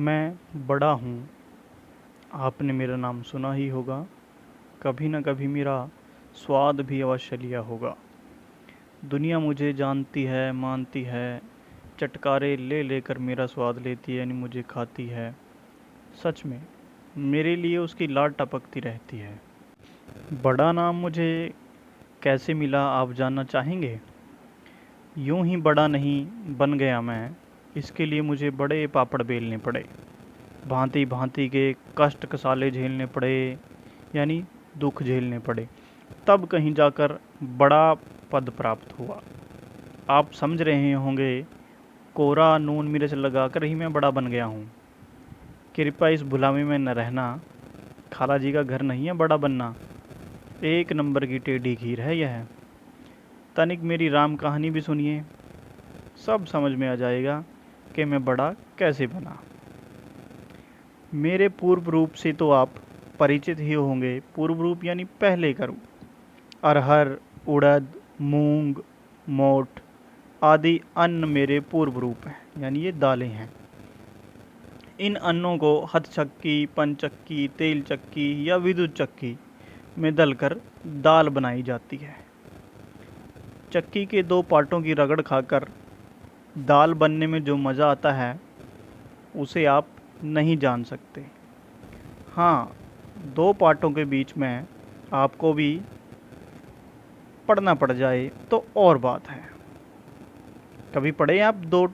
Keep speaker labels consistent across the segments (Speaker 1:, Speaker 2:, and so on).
Speaker 1: मैं बड़ा हूँ, आपने मेरा नाम सुना ही होगा। कभी न कभी मेरा स्वाद भी अवश्य लिया होगा। दुनिया मुझे जानती है, मानती है, चटकारे ले लेकर मेरा स्वाद लेती है, यानी मुझे खाती है। सच में मेरे लिए उसकी लाड टपकती रहती है। बड़ा नाम मुझे कैसे मिला, आप जानना चाहेंगे? यूं ही बड़ा नहीं बन गया मैं, इसके लिए मुझे बड़े पापड़ बेलने पड़े, भांति भांति के कष्ट कसाले झेलने पड़े, यानी दुख झेलने पड़े। तब कहीं जाकर बड़ा पद प्राप्त हुआ। आप समझ रहे होंगे, कोरा नून मिर्च लगाकर ही मैं बड़ा बन गया हूँ। कृपया इस भुलावे में न रहना। खाला जी का घर नहीं है बड़ा बनना। एक नंबर की टेढ़ी खीर है यह। तनिक मेरी राम कहानी भी सुनिए, सब समझ में आ जाएगा कि मैं बड़ा कैसे बना। मेरे पूर्व रूप से तो आप परिचित ही होंगे। पूर्व रूप यानी पहले का रूप। अरहर, उड़द, मूंग, मोठ आदि अन्न मेरे पूर्व रूप हैं, यानी ये दालें हैं। इन अन्नों को हथचक्की, पंचक्की, तेल चक्की या विद्युत चक्की में दलकर दाल बनाई जाती है। चक्की के दो पार्टों की रगड़ खाकर दाल बनने में जो मज़ा आता है, उसे आप नहीं जान सकते। हाँ, दो पार्टों के बीच में आपको भी पढ़ना पड़ जाए तो और बात है। कभी पढ़े आप दो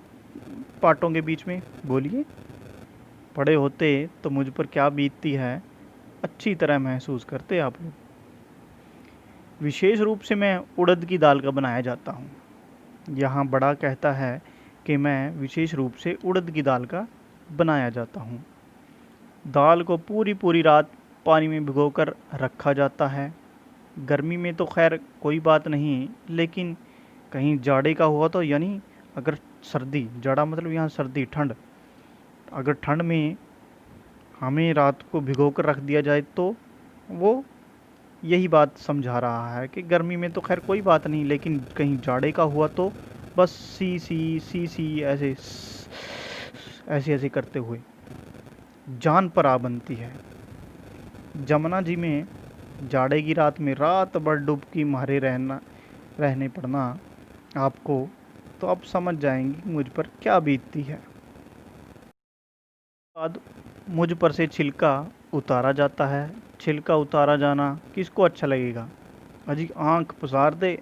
Speaker 1: पार्टों के बीच में? बोलिए। पढ़े होते तो मुझ पर क्या बीतती है अच्छी तरह महसूस करते आप लोग। विशेष रूप से मैं उड़द की दाल का बनाया जाता हूँ। यहाँ बड़ा कहता है कि मैं विशेष रूप से उड़द की दाल का बनाया जाता हूँ। दाल को पूरी पूरी रात पानी में भिगोकर रखा जाता है। गर्मी में तो खैर कोई बात नहीं, लेकिन कहीं जाड़े का हुआ तो, यानी अगर सर्दी, जाड़ा मतलब यहाँ सर्दी, ठंड, अगर ठंड में हमें रात को भिगो कर रख दिया जाए तो वो यही बात समझा रहा है कि गर्मी में तो खैर कोई बात नहीं, लेकिन कहीं जाड़े का हुआ तो बस सी सी सी सी ऐसे ऐसे ऐसे करते हुए जान पर आ बनती है। जमुना जी में जाड़े की रात में रात भर डुबकी मारे रहने पड़ना आपको, तो आप समझ जाएंगे कि मुझ पर क्या बीतती है। बाद मुझ पर से छिलका उतारा जाता है। छिलका उतारा जाना किसको अच्छा लगेगा? अजी आंख पसार दे,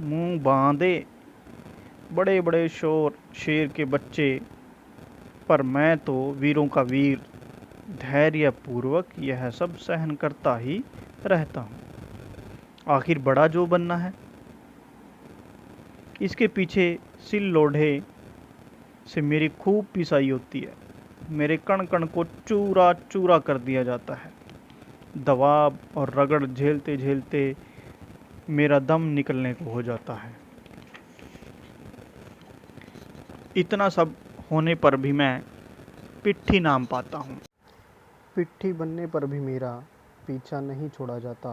Speaker 1: मुंह बांधे, बड़े बड़े शोर शेर के बच्चे, पर मैं तो वीरों का वीर धैर्य पूर्वक यह सब सहन करता ही रहता हूँ। आखिर बड़ा जो बनना है, इसके पीछे सिल लोढ़े से मेरी खूब पिसाई होती है। मेरे कण कण को चूरा चूरा कर दिया जाता है। दबाव और रगड़ झेलते झेलते मेरा दम निकलने को हो जाता है। इतना सब होने पर भी मैं पिट्ठी नाम पाता हूँ।
Speaker 2: पिट्ठी बनने पर भी मेरा पीछा नहीं छोड़ा जाता।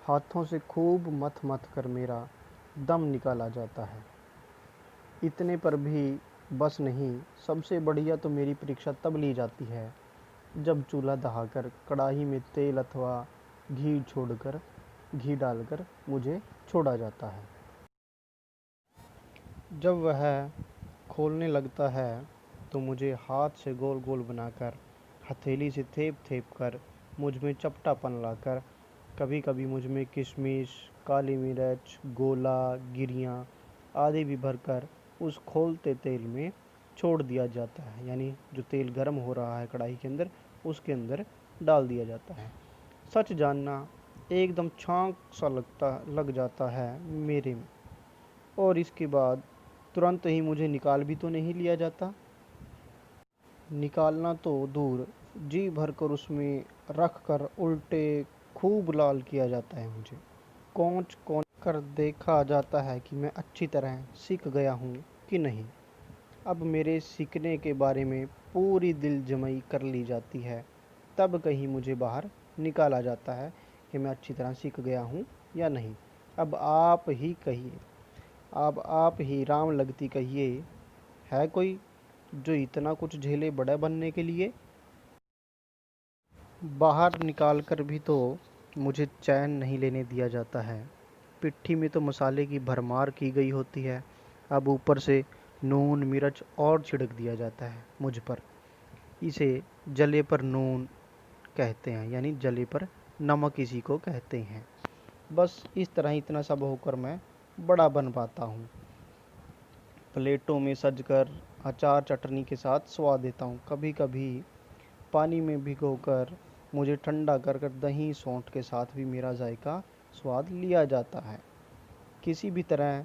Speaker 2: हाथों से खूब मथ मथ कर मेरा दम निकाला जाता है। इतने पर भी बस नहीं, सबसे बढ़िया तो मेरी परीक्षा तब ली जाती है जब चूल्हा दहाकर कढ़ाई में तेल अथवा घी डालकर मुझे छोड़ा जाता है। जब वह खोलने लगता है तो मुझे हाथ से गोल गोल बनाकर, हथेली से थेप थेप कर, मुझ में चपटापन लाकर, कभी कभी मुझ में किशमिश, काली मिर्च, गोला, गिरियाँ आदि भी भरकर उस खोलते तेल में छोड़ दिया जाता है। यानी जो तेल गर्म हो रहा है कढ़ाई के अंदर, उसके अंदर डाल दिया जाता है। सच जानना, एकदम छांक सा लग जाता है मेरे में। और इसके बाद तुरंत ही मुझे निकाल भी तो नहीं लिया जाता। निकालना तो दूर, जी भरकर उसमें रख कर उल्टे खूब लाल किया जाता है मुझे। कोंच कोंच कर देखा जाता है कि मैं अच्छी तरह सीख गया हूँ कि नहीं। अब मेरे सीखने के बारे में पूरी दिल जमाई कर ली जाती है। तब कहीं मुझे बाहर निकाला जाता है कि मैं अच्छी तरह सीख गया हूँ या नहीं। अब आप ही कहिए, अब आप ही राम लगती कहिए, है कोई जो इतना कुछ झेले बड़ा बनने के लिए। बाहर निकाल कर भी तो मुझे चैन नहीं लेने दिया जाता है। पिट्ठी में तो मसाले की भरमार की गई होती है, अब ऊपर से नून मिर्च और छिड़क दिया जाता है मुझ पर। इसे जले पर नून कहते हैं, यानी जले पर नमक इसी को कहते हैं। बस इस तरह इतना सब होकर मैं बड़ा बन पाता हूँ। प्लेटों में सजकर अचार चटनी के साथ स्वाद देता हूँ। कभी कभी पानी में भिगोकर मुझे ठंडा कर कर दही सौंठ के साथ भी मेरा जायका स्वाद लिया जाता है। किसी भी तरह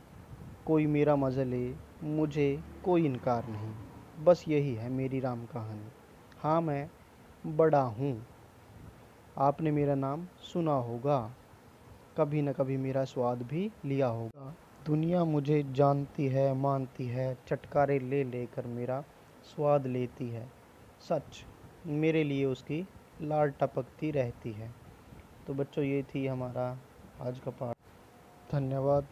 Speaker 2: कोई मेरा मज़ा ले, मुझे कोई इनकार नहीं। बस यही है मेरी राम कहानी। हाँ, मैं बड़ा हूँ। आपने मेरा नाम सुना होगा, कभी न कभी मेरा स्वाद भी लिया होगा। दुनिया मुझे जानती है, मानती है, चटकारे ले लेकर मेरा स्वाद लेती है। सच, मेरे लिए उसकी लार टपकती रहती है। तो बच्चों, ये थी हमारा आज का पाठ। धन्यवाद।